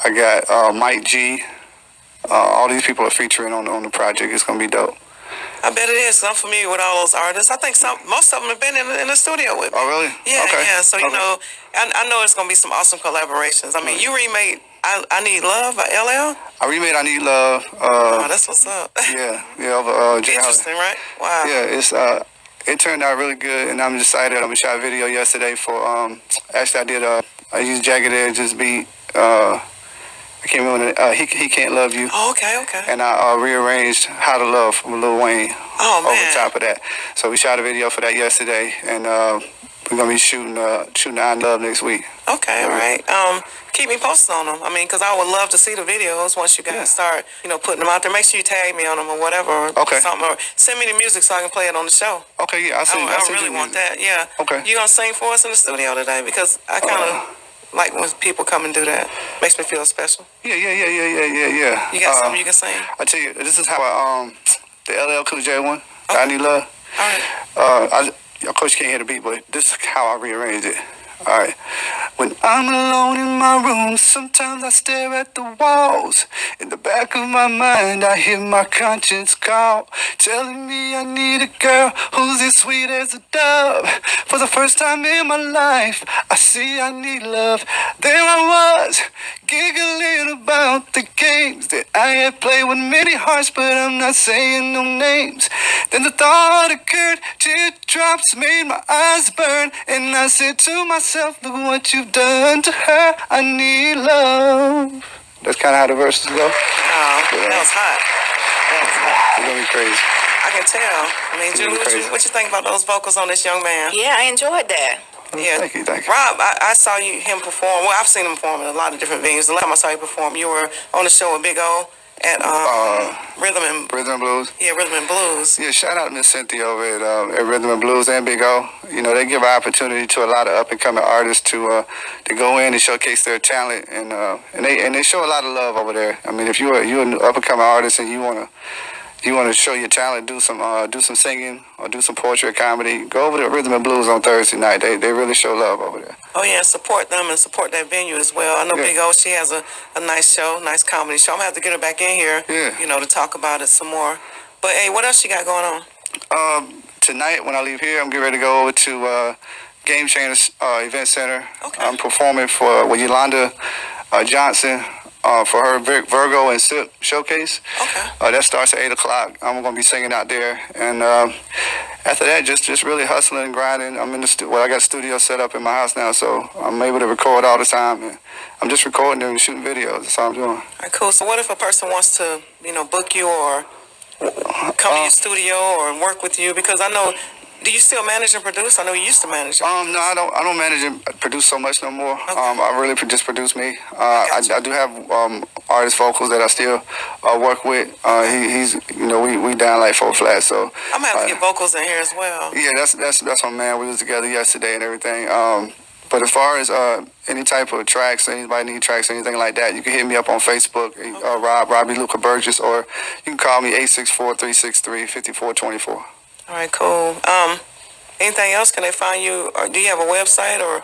I got Mike G. All these people are featuring on the project. It's gonna be dope. I bet it is. 'Cause I'm familiar with all those artists. I think most of them have been in the studio with me. Oh, really? Yeah, Okay. yeah. So, you Okay. know, I know it's going to be some awesome collaborations. I mean, you remade I Need Love by LL? I remade "I Need Love." Oh, that's what's up. Yeah, over Jay Holiday. Interesting, right? Wow. Yeah, it turned out really good, and I'm excited. I shot a video yesterday for actually I used Jagged Edge's beat. I can't remember he Can't Love You. Oh, okay. And I rearranged "How to Love" from Lil Wayne Oh, man. over top of that. So we shot a video for that yesterday, and we're gonna be shooting "I Love" next week. Okay, all right. Keep me posted on them. I mean, because I would love to see the videos once you guys start, putting them out there. Make sure you tag me on them or whatever. Okay. Or something, or send me the music so I can play it on the show. Okay, yeah, I really want that. Yeah. Okay. You gonna sing for us in the studio today? Because I kind of like when people come and do that. Makes me feel special. Yeah. You got something you can sing? I tell you, this is how the LL Cool J one, "I Need Love." All right. Of course, you can't hear the beat, but this is how I rearranged it. All right. When I'm alone in my room, sometimes I stare at the walls. In the back of my mind, I hear my conscience call, telling me I need a girl who's as sweet as a dove. For the first time in my life, I see I need love. There I was, giggling about the games that I had played with many hearts, but I'm not saying no names. Then the thought occurred, teardrops made my eyes burn, and I said to myself, look what you you've done to her. I need love. That's kind of how the verses go. Oh, that was hot. It's gonna be crazy. I can tell. I mean, Julie, what you think about those vocals on this young man? Yeah, I enjoyed that. Yeah. Thank you. Rob, I saw him perform. Well, I've seen him perform in a lot of different venues. The last time I saw you perform, you were on the show with Big O at Rhythm and Blues. Yeah, Rhythm and Blues. Yeah, shout out to Miss Cynthia over at Rhythm and Blues and Big O. You know, they give an opportunity to a lot of up and coming artists to go in and showcase their talent, and they show a lot of love over there. I mean, if you're an up and coming artist and you wanna show your talent, do some singing or do some poetry or comedy, go over to Rhythm and Blues on Thursday night. They really show love over there. Oh yeah, support them and support that venue as well. I know Big O, she has a nice show, nice comedy show. I'm gonna have to get her back in here, to talk about it some more. But hey, what else you got going on? Tonight when I leave here, I'm getting ready to go over to Game Changers Event Center. Okay. I'm performing with Yolanda Johnson for her Virgo and Sip showcase. Okay. That starts at 8 o'clock. I'm going to be singing out there. And after that, just really hustling and grinding. I'm in the I got a studio set up in my house now, so I'm able to record all the time. And I'm just recording and shooting videos. That's all I'm doing. All right, cool. So what if a person wants to, book you or come to your studio or work with you? Because I know, do you still manage and produce? I know you used to manage. No, I don't manage and produce so much no more. Okay. I really just produce me. I do have artist vocals that I still work with. He's we down like 4 flats. So I'm gonna have to get vocals in here as well. Yeah, that's my man. We was together yesterday and everything. But as far as any type of tracks, anybody need tracks, anything like that, you can hit me up on Facebook, Rob Robbieluca Burgess, or you can call me 864-363-5424. All right, cool. Anything else? Can they find you? Or do you have a website? Or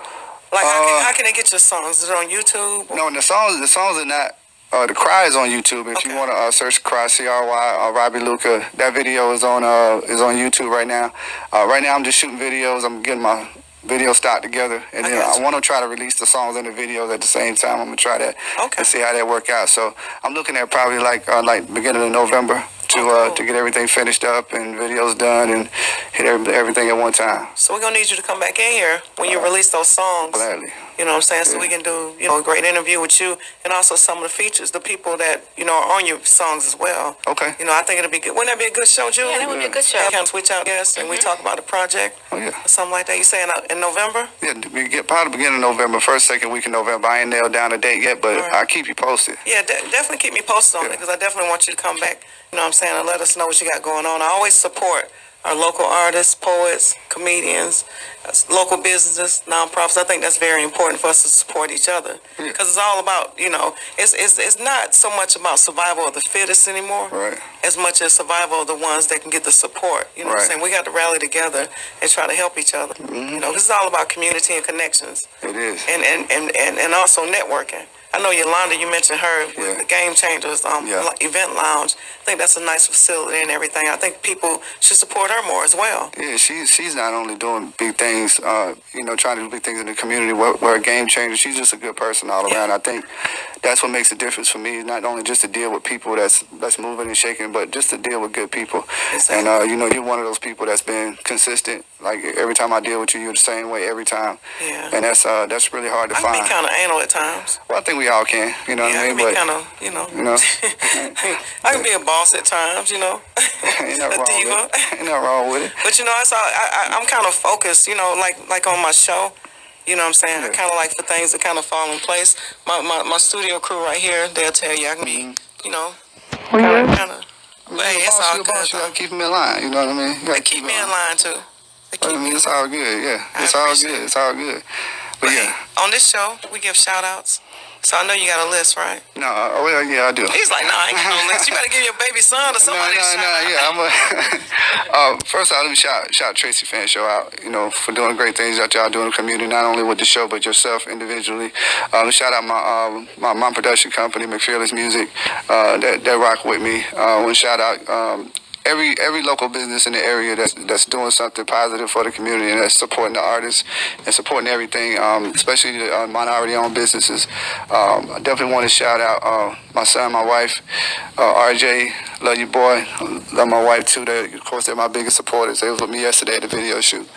how can they get your songs? Is it on YouTube? No, the songs are not. The Cry is on YouTube. If you want to search Cry, C-R-Y, Robbieluca, that video is on YouTube right now. Right now I'm just shooting videos. I'm getting my video stock together, and then I want to try to release the songs and the videos at the same time. I'm gonna try that and see how that work out. So I'm looking at probably like beginning of November to get everything finished up and videos done and hit everything at one time. So we're gonna need you to come back in here when you release those songs. Gladly. You know what I'm saying? So we can do a great interview with you and also some of the features, the people that are on your songs as well. Okay. I think it'll be good. Wouldn't that be a good show, Julie? Yeah, that would be a good show. Kind of switch out guests and we talk about the project. Oh yeah. Or something like that. You saying in November? Yeah, we get probably beginning of November, first, second week of November. I ain't nailed down a date yet, but I'll keep you posted. Yeah, definitely keep me posted on it because I definitely want you to come back. You know what I'm saying? And let us know what you got going on. I always support our local artists, poets, comedians, local businesses, nonprofits. I think that's very important for us to support each other because it's all about, it's not so much about survival of the fittest anymore, as much as survival of the ones that can get the support. You know what I'm saying? We got to rally together and try to help each other. This is all about community and connections. It is. And also networking. I know Yolanda, you mentioned her with the Game Changers event lounge. I think that's a nice facility and everything. I think people should support her more as well. Yeah, she's not only doing big things, trying to do big things in the community. We're a game changer. She's just a good person all around. I think that's what makes a difference for me. Not only just to deal with people that's moving and shaking, but just to deal with good people. Exactly. And you're one of those people that's been consistent. Like every time I deal with you, you're the same way every time. Yeah. And that's really hard to find. I can be kind of anal at times. Well, I think we all can. You know what I mean? I can be I can be a boss at times. Ain't nothing a diva. Ain't nothing wrong with it. But I'm kind of focused. Like on my show. You know what I'm saying? I kind of like for things to kind of fall in place. My studio crew right here, they'll tell you I can be, kind of. Hey, it's all good. You gotta keep them in line. You know what I mean? They keep me in line too. It's all good. Yeah, it's all good. It's all good. But yeah, on this show we give shout outs. So I know you got a list, right? No, yeah, I do. He's like, I ain't got no list. You better give your baby son or somebody. First of all, let me shout Traci Fan Show out, for doing great things that y'all do in the community, not only with the show, but yourself individually. Shout out my production company, McFearless Music, that rock with me. I want to shout out every local business in the area that's doing something positive for the community and that's supporting the artists and supporting everything, especially the minority-owned businesses. I definitely want to shout out my son, my wife, RJ. Love you, boy. Love my wife too. Of course, they're my biggest supporters. They was with me yesterday at the video shoot.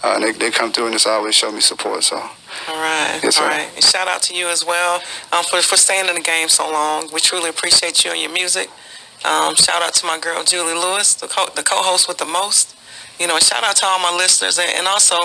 And they come through and just always show me support. So. All right, yes, all sir. right. And shout out to you as well for staying in the game so long. We truly appreciate you and your music. Shout out to my girl Julie Lewis, the co-host with the most. You know, shout out to all my listeners and also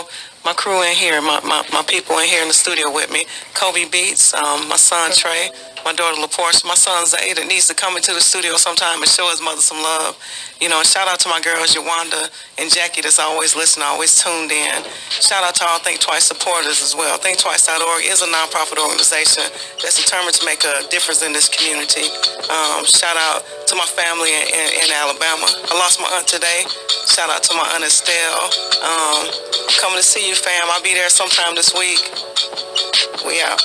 my crew in here, my people in here in the studio with me. Kobe Beats, my son Trey, my daughter LaPortia, my son Zay that needs to come into the studio sometime and show his mother some love. You know, and shout out to my girls Yawanda and Jackie that's always listening, always tuned in. Shout out to all Think Twice supporters as well. ThinkTwice.org is a nonprofit organization that's determined to make a difference in this community. Shout out to my family in Alabama. I lost my aunt today. Shout out to my aunt Estelle. Coming to see you, fam. I'll be there sometime this week. We out.